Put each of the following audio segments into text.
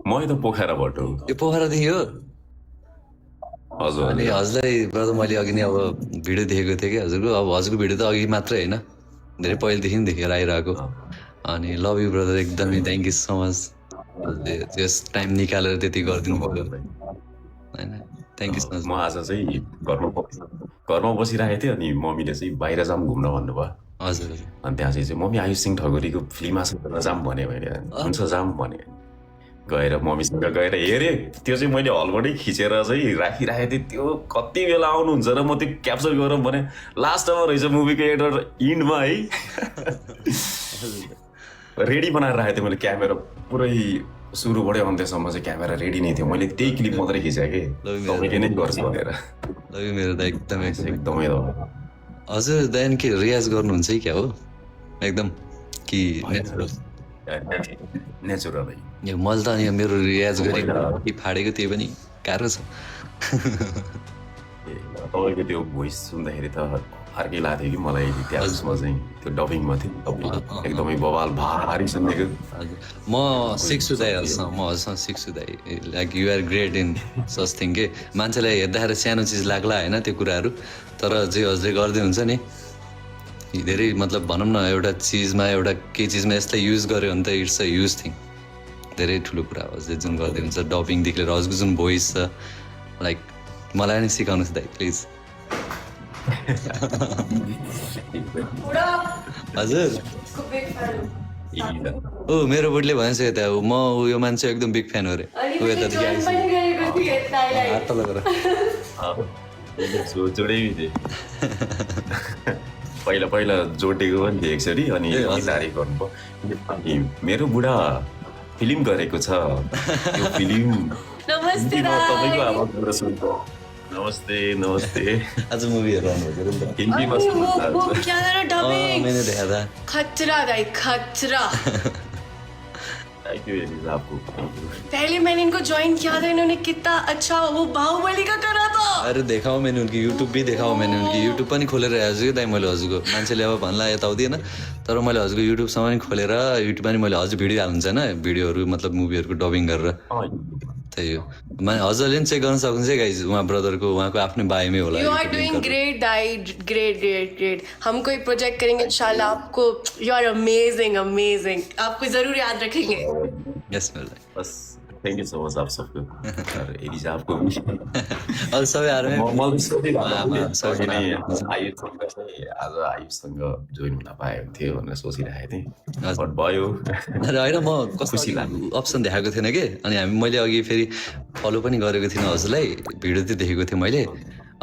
म त पोखराबाट हो। यो पोखरादेखि हो? हजुर अनि हजुरलाई ब्रदर मैले अघि नै अब भिडियो देखेको थिएँ कि हजुरको। अब हजुरको भिडियो त अघि मात्रै होइन, धेरै पहिलेदेखि देखेर आइरहेको। अनि लभ यु ब्रदर, एकदमै थ्याङ्क यू सो मच। हजुरले त्यस टाइम निकालेर त्यति गरिदिनु भयो होइन, थ्याङ्क यू सो मच। म आज चाहिँ घरमा बसिरहेको थिएँ, अनि मम्मीले चाहिँ बाहिर जाऊँ घुम्न भन्नुभयो। हजुर हजुर। अनि त्यहाँ चाहिँ मम्मी आयुष सिंह ठकुरीको फिल्म आएको हेर्न जाऊँ भने मैले हुन्छ जाऊँ भने गएर मम्मीसँग गएर हेरेँ। त्यो चाहिँ मैले हलबाटै खिचेर चाहिँ राखिराखेको थिएँ। त्यो कति बेला आउनुहुन्छ र म त्यो क्याप्चर गरौँ भने लास्टमा रहेछ मुभीको एडिटर इन्डमा है। रेडी बनाएर राखेको थिएँ मैले क्यामेरा, पुरै सुरुबाटै अन्त्यसम्म चाहिँ क्यामेरा रेडी नै थियो। मैले त्यही क्लिप मात्रै खिचेँ कि तपाईँले नै गर्छु भनेर। लभ यु मेरो त एकदमै एकदमै हजुर। त्यहाँदेखि के रियाज गर्नुहुन्छ है क्या हो एकदम कि नेचुरलै? यो मैले त अनि मेरो रियाज गरेको कि फाडेको त्यही पनि गाह्रो छ। तपाईँको त्यो भोइस सुन्दाखेरि त अर्कै लाग्थ्यो कि मलाई। त्यहाँ उसमा चाहिँ त्यो डबिङमा थियो एकदमै बवाल भारी सुनेको। म सिक्छु दाइ हजुरसँग, म हजुरसँग सिक्छु दाइ। Like you are great in such thing के। मान्छेलाई हेर्दाखेरि सानो चिज लाग्ला होइन त्यो कुराहरू, तर जे हजुरले गर्दै हुन्छ नि धेरै, मतलब भनौँ न एउटा चिजमा एउटा केही चिजमा यसलाई युज गर्यो भने त इट्स अ युज थिङ। धेरै ठुलो कुरा हो हजुरले जुन गर्दै हुन्छ, डबिङदेखि लिएर हजुरको जुन भोइस छ, लाइक मलाई नि सिकाउनुहोस् दाइ प्लिज। हजुर ओ मेरो बुढीले भन्छ यता म यो मान्छे एकदम बिग फ्यान हो अरे। ऊ यतादेखि पहिला पहिला जोडेको पनि थियो एकचोटि, अनि तारिफ गर्नुभयो। अनि मेरो बुढा फिल्म गरेको छ, त्यो फिल्म तपाईँको आवाजबाट सुनको। नमस्ते नमस्ते। आज मूवी हेरेर आउनुभएको नि त? हिन्दीमा मैंने देखा था। खतरा गाइस, खतरा। थैंक यू एलिजा आपको। पहले मैंने इनको ज्वाइन किया था, इन्होंने कितना अच्छा वो बाहुबली का करा था। अरे देखा हो मैंने उनकी यूट्यूब भी देखा हो मैंने उनकी यूट्यूब पनि खोलेर हेर्छु कि दाइ मैले हजुरको। मान्छेले अब भन्ला यताउति होइन, तर मैले हजुरको युट्युबसम्म पनि खोलेर युट्युबमा नि मैले हजुर भिडियो हाल्नुहुन्छ होइन, भिडियोहरू मतलब मुभीहरूको डबिङ गरेर। त्यही हो, हजुरले पनि चेक गर्न सक्नुहुन्छ है गाइज, उहाँ ब्रदरको उहाँको आफ्नै बायोमै होला। यू आर डूइंग ग्रेट दाई, ग्रेट ग्रेट ग्रेट। हम कोई प्रोजेक्ट करेंगे इंशाल्लाह आपको, यू आर अमेजिंग अमेजिंग, आपको जरूर याद रखेंगे। यस मेरो दाइ, बस थैंक यू सो मच आप सबको। और एलिजा आपको भी। अरू सबै आएर आज आयुषसँग जोइन हुन पाएको थियो भनेर सोचिरहेको थिएँ, बट भयो। अरे होइन, म खुसी लाग्यो अप्सन देखाएको थिएन कि, अनि मैले अघि फेरि फलो पनि गरेको थिइनँ हजुरलाई, भिडियो चाहिँ देखेको थिएँ मैले।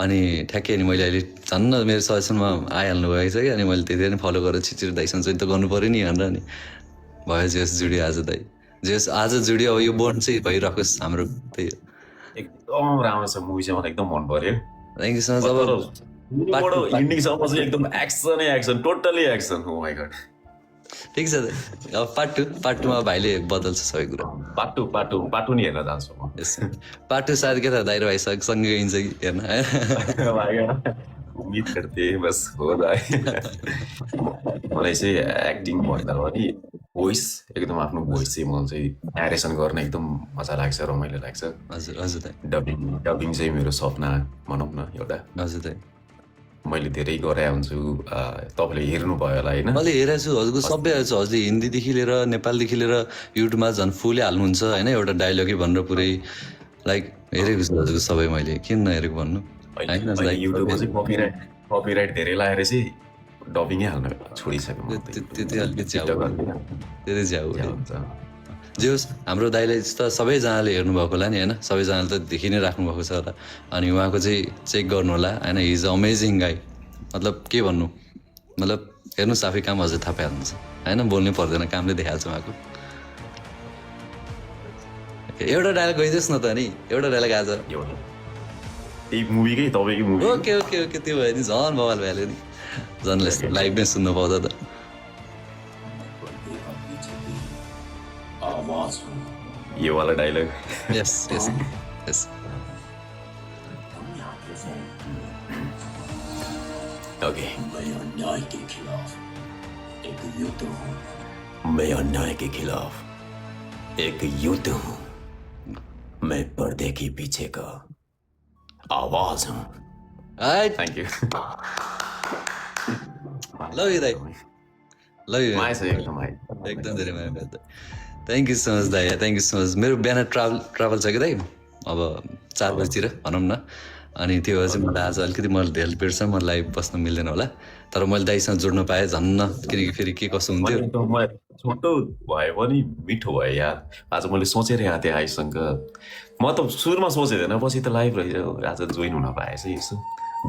अनि ठ्याक्कै अनि मैले अहिले झन् मेरो सजेसनमा आइहाल्नु भएको छ कि, अनि मैले त्यति नै फलो गरेर छिटो दाइसँग चाहिँ त गर्नु पऱ्यो नि भनेर। अनि भयो जेस जुड्यो आज दाइ, जेस आज जुड्यो। अब यो बोन्ड चाहिँ भइरहोस् हाम्रो। त्यही हो, एकदम राम्रो छ मुभी चाहिँ, मलाई एकदम मन पर्यो। Thank you so much. अब इन्डिङसम्म चाहिँ एकदम एक्सनै action, totally action. Oh my god, ठिक छ दाइ। अब पार्ट टूमा भाइले बदल्छ सबै कुरा। पार्ट टू नि हेर्न जान्छु म। यस, पार्ट टू सायद के त दाइ र भाइ सँगै गइन्छ कि हेर्न। उम्मीद करते बस हो दाइ। मलाई चाहिँ एक्टिङ भन्दा पनि भोइस, एकदम आफ्नो भोइस चाहिँ मलाई चाहिँ न्यारेसन गर्न एकदम मजा लाग्छ, रमाइलो लाग्छ। हजुर हजुर दाइ। डबिङ चाहिँ मेरो सपना भनौँ न एउटा। हजुर दाइ, मैले धेरै गरे हुन्छु, तपाईँले हेर्नुभयो होला होइन? मैले हेरेको छु हजुरको सबै हेर्छु। हजुरले हिन्दीदेखि लिएर नेपालदेखि लिएर युट्युबमा झन् फुलै हाल्नुहुन्छ होइन, एउटा डायलगै भनेर पुरै लाइक हेरेको छु हजुरको सबै। मैले किन नहेरेको भन्नु होइन, युट्युबमा चाहिँ कपिराइट धेरै लागेर चाहिँ डबिङै हाल्न छोडिसक्यो। त्यति अलिकति च्याउ हुन्छ। जे होस्, हाम्रो दाइलाई त सबैजनाले हेर्नुभएको होला नि होइन, सबैजनाले त देखि नै राख्नुभएको छ होला। अनि उहाँको चाहिँ चेक गर्नु होला होइन, हि इज अमेजिङ गाई। मतलब के भन्नु, मतलब हेर्नुहोस् आफै काम हजुर थाहा पाइहाल्नुहुन्छ होइन, बोल्नै पर्दैन, कामले देखाइहाल्छ उहाँको। एउटा डायलग गइदियोस् न त नि, एउटा डायलग आज त्यही मुभीकै तपाईँकै मुभी। ओके ओके ओके, त्यो भयो नि झन् बवाल भइहाल्यो नि, झन् लाइभ नै सुन्नु पाउँदा त। ये वाला डायलॉग। यस यस यस। ओके, मैं अन्याय के खिलाफ एक युद्ध हूँ। मैं पर्दे के पीछे का आवाज हूँ। Height thank you. Love you दाइ, लभ यु माया छ एकदम है। एकदम धेरै माया मेरो दाइ। थ्याङ्क यू सो मच दाइ, थ्याङ्क यू सो मच। मेरो बिहान ट्राभल छ कि दाइ, अब 4 बजीतिर भनौँ न। अनि त्यो भएर चाहिँ मलाई आज अलिकति मैले धेरै पिर्छ, मलाई बस्न मिल्दैन होला, तर मैले दाइसँग जोड्न पाएँ झन्न, किनकि फेरि के कसो हुन्थ्यो। म छोटो भए पनि मिठो भयो यार। आज मैले सोचेर यहाँ थिएँ आइसँग, म त सुरुमा सोचेको थिएन, पछि त लाइभ रहेछ, आज जोइन हुन पाएछ। यसो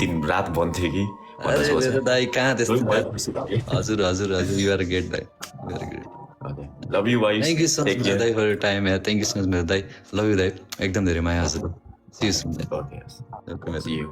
दिन रात बन्थ्यो कि अरे मेरो दाइ कहाँ त्यस्तो जोइन भयो, खुसी लाग्यो। हजुर हजुर हजुर, यु आर ग्रेट दाइ, very great. Okay. Love you guys. Thank you so Take much care. दाइ फर यर टाइम यार, थ्याङ्क यू सो मच मेरो दाइ, लभ यु दाइ, एकदम धेरै माया हजुर। सी यू सुन दाइ। Okay. ओके मेरो See you.